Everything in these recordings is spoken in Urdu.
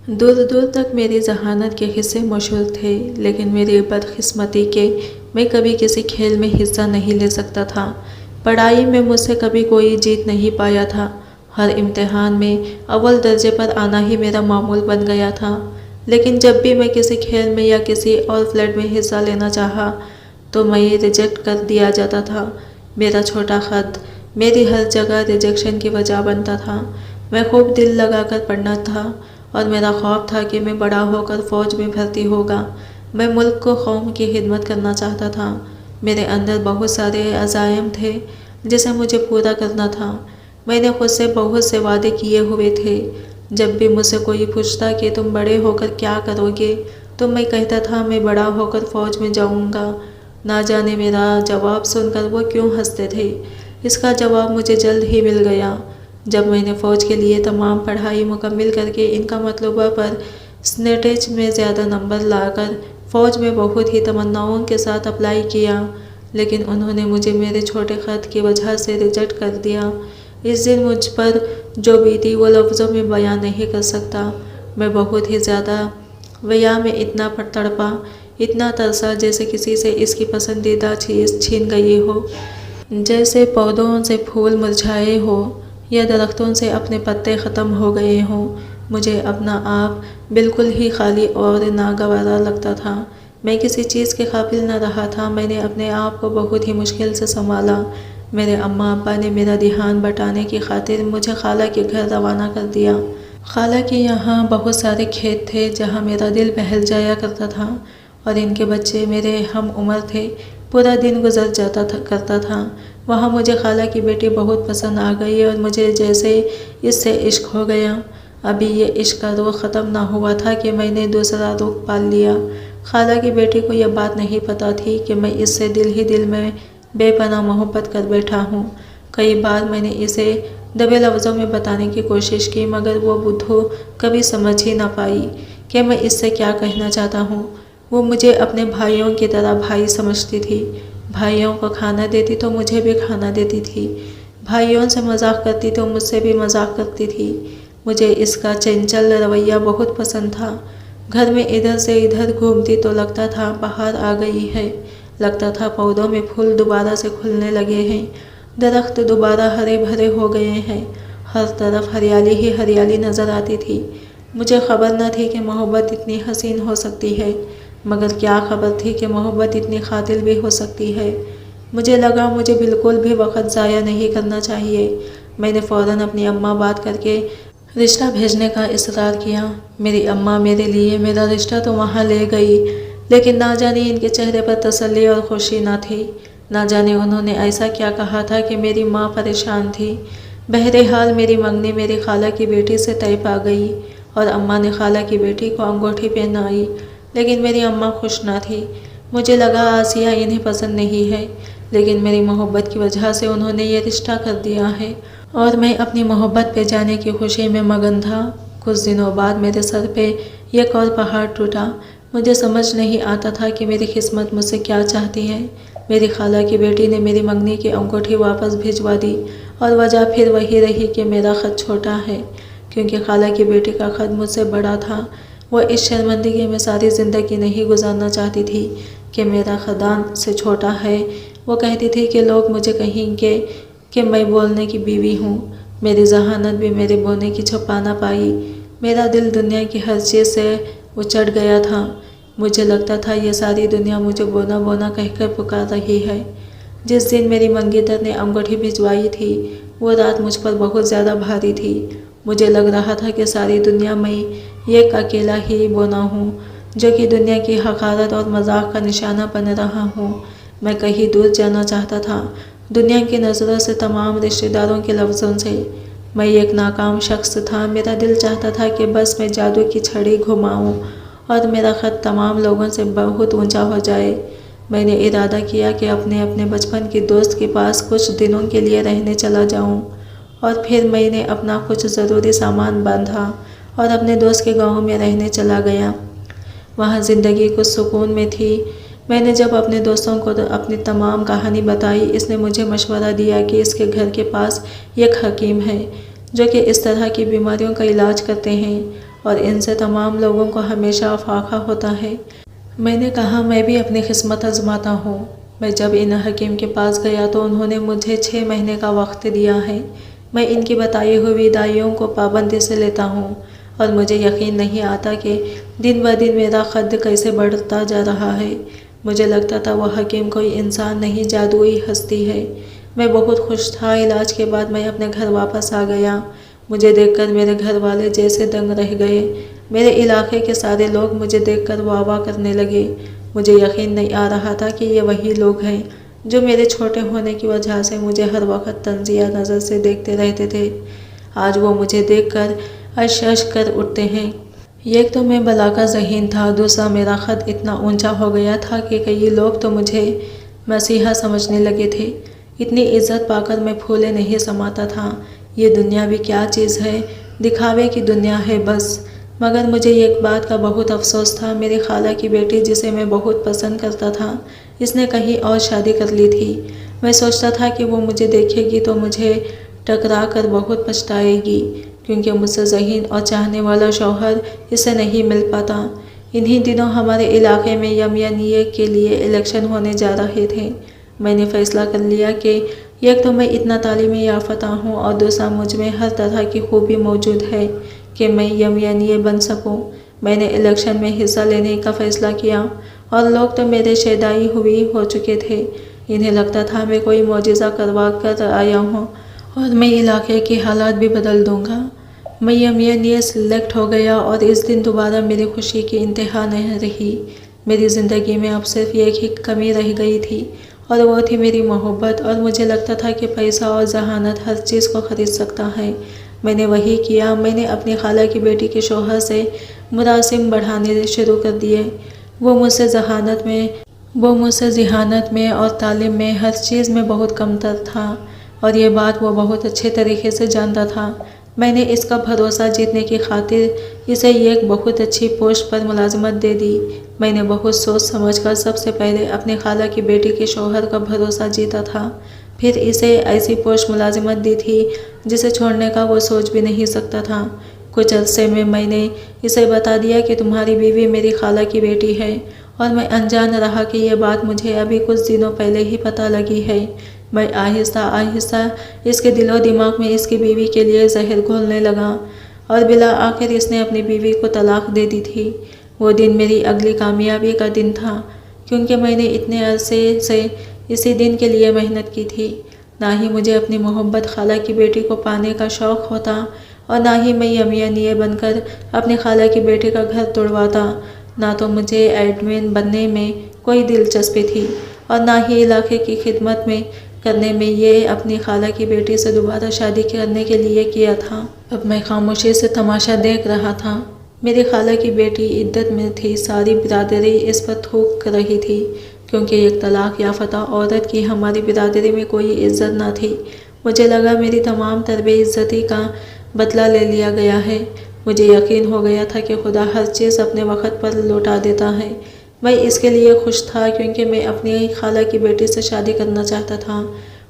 دور دور تک میری ذہانت کے حصے مشہور تھے، لیکن میری بدقسمتی کہ میں کبھی کسی کھیل میں حصہ نہیں لے سکتا تھا۔ پڑھائی میں مجھ سے کبھی کوئی جیت نہیں پایا تھا۔ ہر امتحان میں اول درجے پر آنا ہی میرا معمول بن گیا تھا۔ لیکن جب بھی میں کسی کھیل میں یا کسی اور فیلڈ میں حصہ لینا چاہا تو میں ریجیکٹ کر دیا جاتا تھا۔ میرا چھوٹا خط میری ہر جگہ ریجیکشن کی وجہ بنتا تھا۔ میں خوب دل لگا کر پڑھنا تھا اور میرا خواب تھا کہ میں بڑا ہو کر فوج میں بھرتی ہوگا۔ میں ملک کو، قوم کی خدمت کرنا چاہتا تھا۔ میرے اندر بہت سارے عزائم تھے جسے مجھے پورا کرنا تھا۔ میں نے خود سے بہت سے وعدے کیے ہوئے تھے۔ جب بھی مجھ سے کوئی پوچھتا کہ تم بڑے ہو کر کیا کرو گے تو میں کہتا تھا میں بڑا ہو کر فوج میں جاؤں گا۔ نہ جانے میرا جواب سن کر وہ کیوں ہنستے تھے۔ اس کا جواب مجھے جلد ہی مل گیا۔ جب میں نے فوج کے لیے تمام پڑھائی مکمل کر کے ان کا مطلوبہ پر سنٹیج میں زیادہ نمبر لا کر فوج میں بہت ہی تمناؤں کے ساتھ اپلائی کیا، لیکن انہوں نے مجھے میرے چھوٹے خط کی وجہ سے ریجیکٹ کر دیا۔ اس دن مجھ پر جو بیتی وہ لفظوں میں بیان نہیں کر سکتا۔ میں بہت ہی زیادہ ویا میں اتنا تڑپا، اتنا ترسا جیسے کسی سے اس کی پسندیدہ چیز چھین گئی ہو، جیسے پودوں سے پھول مرجھائے ہو یا درختوں سے اپنے پتے ختم ہو گئے ہوں۔ مجھے اپنا آپ بالکل ہی خالی اور ناگوارا لگتا تھا۔ میں کسی چیز کے قابل نہ رہا تھا۔ میں نے اپنے آپ کو بہت ہی مشکل سے سنبھالا۔ میرے اماں ابا نے میرا دھیان بٹانے کی خاطر مجھے خالہ کے گھر روانہ کر دیا۔ خالہ کے یہاں بہت سارے کھیت تھے جہاں میرا دل بہل جایا کرتا تھا اور ان کے بچے میرے ہم عمر تھے۔ پورا دن گزر جاتا کرتا تھا۔ وہاں مجھے خالہ کی بیٹی بہت پسند آ گئی اور مجھے جیسے اس سے عشق ہو گیا۔ ابھی یہ عشق کا رخ ختم نہ ہوا تھا کہ میں نے دوسرا رخ پال لیا۔ خالہ کی بیٹی کو یہ بات نہیں پتہ تھی کہ میں اس سے دل ہی دل میں بے پناہ محبت کر بیٹھا ہوں۔ کئی بار میں نے اسے دبے لفظوں میں بتانے کی کوشش کی، مگر وہ بدھو کبھی سمجھ ہی نہ پائی کہ میں اس سے کیا کہنا چاہتا ہوں۔ وہ مجھے اپنے بھائیوں کی طرح بھائی سمجھتی تھی۔ بھائیوں کو کھانا دیتی تو مجھے بھی کھانا دیتی تھی۔ بھائیوں سے مذاق کرتی تو مجھ سے بھی مذاق کرتی تھی۔ مجھے اس کا چنچل رویہ بہت پسند تھا۔ گھر میں ادھر سے ادھر گھومتی تو لگتا تھا بہار آ گئی ہے، لگتا تھا پودوں میں پھول دوبارہ سے کھلنے لگے ہیں، درخت دوبارہ ہرے بھرے ہو گئے ہیں، ہر طرف ہریالی ہی ہریالی نظر آتی تھی۔ مجھے خبر نہ تھی کہ محبت اتنی حسین ہو سکتی ہے، مگر کیا خبر تھی کہ محبت اتنی قاتل بھی ہو سکتی ہے۔ مجھے لگا مجھے بالکل بھی وقت ضائع نہیں کرنا چاہیے۔ میں نے فوراً اپنی اماں بات کر کے رشتہ بھیجنے کا اصرار کیا۔ میری اماں میرے لیے میرا رشتہ تو وہاں لے گئی، لیکن نہ جانے ان کے چہرے پر تسلی اور خوشی نہ تھی۔ نہ جانے انہوں نے ایسا کیا کہا تھا کہ میری ماں پریشان تھی۔ بہرحال میری منگنی میری خالہ کی بیٹی سے طے پا گئی اور اماں نے خالہ کی بیٹی کو انگوٹھی پہنائی، لیکن میری اماں خوش نہ تھی۔ مجھے لگا آسیہ انہیں پسند نہیں ہے، لیکن میری محبت کی وجہ سے انہوں نے یہ رشتہ کر دیا ہے اور میں اپنی محبت پہ جانے کی خوشی میں مگن تھا۔ کچھ دنوں بعد میرے سر پہ ایک اور پہاڑ ٹوٹا۔ مجھے سمجھ نہیں آتا تھا کہ میری قسمت مجھ سے کیا چاہتی ہے۔ میری خالہ کی بیٹی نے میری منگنی کی انگوٹھی واپس بھجوا دی اور وجہ پھر وہی رہی کہ میرا خط چھوٹا ہے، کیونکہ خالہ کی بیٹی کا خط مجھ سے بڑا تھا۔ وہ اس شرمندگی میں ساری زندگی نہیں گزارنا چاہتی تھی کہ میرا خدان سے چھوٹا ہے۔ وہ کہتی تھی کہ لوگ مجھے کہیں گے کہ میں بولنے کی بیوی ہوں۔ میری ذہانت بھی میرے بونے کی چھپا نہ پائی۔ میرا دل دنیا کی ہر چیز سے اچٹ گیا تھا۔ مجھے لگتا تھا یہ ساری دنیا مجھے بونا بونا کہہ کر پکار رہی ہے۔ جس دن میری منگیتر نے انگوٹھی بھجوائی تھی وہ رات مجھ پر بہت زیادہ بھاری تھی۔ مجھے لگ رہا تھا کہ ساری دنیا میں ایک اکیلا ہی بونا ہوں جو کہ دنیا کی حقارت اور مذاق کا نشانہ بن رہا ہوں۔ میں کہیں دور جانا چاہتا تھا، دنیا کی نظروں سے، تمام رشتہ داروں کے لفظوں سے۔ میں ایک ناکام شخص تھا۔ میرا دل چاہتا تھا کہ بس میں جادو کی چھڑی گھماؤں اور میرا خط تمام لوگوں سے بہت اونچا ہو جائے۔ میں نے ارادہ کیا کہ اپنے بچپن کی دوست کے پاس کچھ دنوں کے لیے رہنے چلا جاؤں، اور پھر میں نے اپنا کچھ ضروری سامان باندھا اور اپنے دوست کے گاؤں میں رہنے چلا گیا۔ وہاں زندگی کچھ سکون میں تھی۔ میں نے جب اپنے دوستوں کو اپنی تمام کہانی بتائی، اس نے مجھے مشورہ دیا کہ اس کے گھر کے پاس ایک حکیم ہے جو کہ اس طرح کی بیماریوں کا علاج کرتے ہیں اور ان سے تمام لوگوں کو ہمیشہ فاقہ ہوتا ہے۔ میں نے کہا میں بھی اپنی قسمت آزماتا ہوں۔ میں جب ان حکیم کے پاس گیا تو انہوں نے مجھے 6 مہینے کا وقت دیا ہے۔ میں ان کی بتائی ہوئی دعائیوں کو پابندی سے لیتا ہوں اور مجھے یقین نہیں آتا کہ دن بہ دن میرا قد کیسے بڑھتا جا رہا ہے۔ مجھے لگتا تھا وہ حکیم کوئی انسان نہیں، جادوئی ہستی ہے۔ میں بہت خوش تھا۔ علاج کے بعد میں اپنے گھر واپس آ گیا۔ مجھے دیکھ کر میرے گھر والے جیسے دنگ رہ گئے۔ میرے علاقے کے سارے لوگ مجھے دیکھ کر واہ واہ کرنے لگے۔ مجھے یقین نہیں آ رہا تھا کہ یہ وہی لوگ ہیں جو میرے چھوٹے ہونے کی وجہ سے مجھے ہر وقت طنزیہ نظر سے دیکھتے رہتے تھے۔ آج وہ مجھے دیکھ کر اش اش کر اٹھتے ہیں۔ ایک تو میں بلا کا ذہین تھا، دوسرا میرا قد اتنا اونچا ہو گیا تھا کہ کئی لوگ تو مجھے مسیحا سمجھنے لگے تھے۔ اتنی عزت پا کر میں پھولے نہیں سماتا تھا۔ یہ دنیا بھی کیا چیز ہے، دکھاوے کی دنیا ہے بس۔ مگر مجھے ایک بات کا بہت افسوس تھا، میری خالہ کی بیٹی جسے میں بہت پسند کرتا تھا، اس نے کہیں اور شادی کر لی تھی۔ میں سوچتا تھا کہ وہ مجھے دیکھے گی تو مجھے ٹکرا کر بہت پچھتائے گی، کیونکہ مجھ سے ذہین اور چاہنے والا شوہر اسے نہیں مل پاتا۔ انہی دنوں ہمارے علاقے میں یمیانیے کے لیے الیکشن ہونے جا رہے تھے۔ میں نے فیصلہ کر لیا کہ ایک تو میں اتنا تعلیمی یافتہ ہوں اور دوسرا مجھ میں ہر طرح کی خوبی موجود ہے کہ میں یمیانیے بن سکوں۔ میں نے الیکشن میں حصہ لینے کا فیصلہ کیا اور لوگ تو میرے شیدائی ہوئی ہو چکے تھے۔ انہیں لگتا تھا میں کوئی معجزہ کروا کر آیا ہوں اور میں علاقے کے حالات بھی بدل دوں گا۔ میں یمیانیے سلیکٹ ہو گیا اور اس دن دوبارہ میری خوشی کی انتہا نہیں رہی۔ میری زندگی میں اب صرف ایک ہی کمی رہ گئی تھی اور وہ تھی میری محبت، اور مجھے لگتا تھا کہ پیسہ اور ذہانت ہر چیز کو خرید سکتا ہے۔ میں نے وہی کیا۔ میں نے اپنی خالہ کی بیٹی کے شوہر سے مراسم بڑھانے شروع کر دیے۔ وہ مجھ سے ذہانت میں اور تعلیم میں ہر چیز میں بہت کم تر تھا، اور یہ بات وہ بہت اچھے طریقے سے جانتا تھا۔ میں نے اس کا بھروسہ جیتنے کی خاطر اسے ایک بہت اچھی پوسٹ پر ملازمت دے دی۔ میں نے بہت سوچ سمجھ کر سب سے پہلے اپنی خالہ کی بیٹی کے شوہر کا بھروسہ جیتا تھا، پھر اسے ایسی پوسٹ ملازمت دی تھی جسے چھوڑنے کا وہ سوچ بھی نہیں سکتا تھا۔ کچھ عرصے میں نے اسے بتا دیا کہ تمہاری بیوی میری خالہ کی بیٹی ہے، اور میں انجان رہا کہ یہ بات مجھے ابھی کچھ دنوں پہلے ہی پتہ لگی ہے۔ میں آہستہ آہستہ اس کے دل و دماغ میں اس کی بیوی کے لیے زہر گھولنے لگا، اور بالآخر اس نے اپنی بیوی کو طلاق دے دی تھی۔ وہ دن میری اگلی کامیابی کا دن تھا، کیونکہ میں نے اتنے عرصے سے اسی دن کے لیے محنت کی تھی۔ نہ ہی مجھے اپنی محبت خالہ کی بیٹی کو پانے کا شوق ہوتا، اور نہ ہی میں یمیانیے بن کر اپنی خالہ کی بیٹی کا گھر توڑواتا۔ نہ تو مجھے ایڈمن بننے میں کوئی دلچسپی تھی، اور نہ ہی علاقے کی خدمت میں کرنے میں یہ اپنی خالہ کی بیٹی سے دوبارہ شادی کرنے کے لیے کیا تھا۔ اب میں خاموشی سے تماشا دیکھ رہا تھا۔ میری خالہ کی بیٹی عدت میں تھی، ساری برادری اس پر تھوک رہی تھی، کیونکہ ایک طلاق یافتہ عورت کی ہماری برادری میں کوئی عزت نہ تھی۔ مجھے لگا میری تمام تر بے عزتی کا بدلہ لے لیا گیا ہے۔ مجھے یقین ہو گیا تھا کہ خدا ہر چیز اپنے وقت پر لوٹا دیتا ہے۔ میں اس کے لیے خوش تھا کیونکہ میں اپنی خالہ کی بیٹی سے شادی کرنا چاہتا تھا۔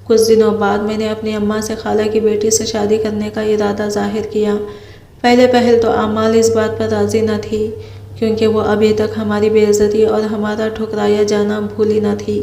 کچھ دنوں بعد میں نے اپنی اماں سے خالہ کی بیٹی سے شادی کرنے کا ارادہ ظاہر کیا۔ پہل تو اعمال اس بات پر راضی نہ تھی، کیونکہ وہ ابھی تک ہماری بے عزتی اور ہمارا ٹھکرایا جانا بھولی نہ تھی،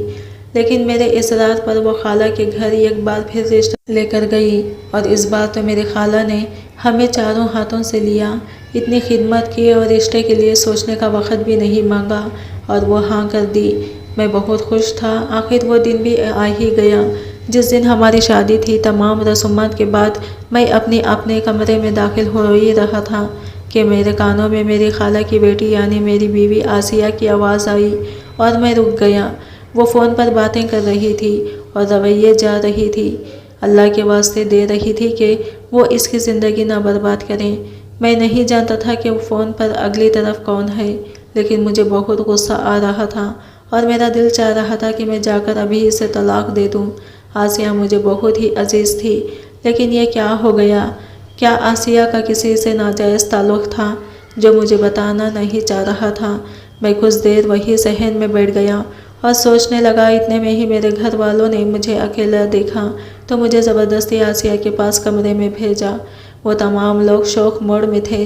لیکن میرے اصرار پر وہ خالہ کے گھر ایک بار پھر رشتہ لے کر گئی، اور اس بار تو میری خالہ نے ہمیں چاروں ہاتھوں سے لیا، اتنی خدمت کی اور رشتے کے لیے سوچنے کا وقت بھی نہیں مانگا، اور وہ ہاں کر دی۔ میں بہت خوش تھا۔ آخر وہ دن بھی آ ہی گیا جس دن ہماری شادی تھی۔ تمام رسومات کے بعد میں اپنے کمرے میں داخل ہو ہی رہا تھا کہ میرے کانوں میں میری خالہ کی بیٹی یعنی میری بیوی آسیہ کی آواز آئی، اور میں رک گیا۔ وہ فون پر باتیں کر رہی تھی اور رویے جا رہی تھی، اللہ کے واسطے دے رہی تھی کہ وہ اس کی زندگی نہ برباد کریں۔ میں نہیں جانتا تھا کہ فون پر اگلی طرف کون ہے، لیکن مجھے بہت غصہ آ رہا تھا اور میرا دل چاہ رہا تھا کہ میں جا کر ابھی اسے طلاق دے دوں۔ آسیہ مجھے بہت ہی عزیز تھی، لیکن یہ کیا ہو گیا؟ کیا آسیہ کا کسی سے ناجائز تعلق تھا جو مجھے بتانا نہیں چاہ رہا تھا؟ میں کچھ دیر وہی صحن میں بیٹھ گیا اور سوچنے لگا۔ اتنے میں ہی میرے گھر والوں نے مجھے اکیلا دیکھا تو مجھے زبردستی آسیہ کے پاس کمرے میں بھیجا۔ وہ تمام لوگ شوق موڑ میں تھے۔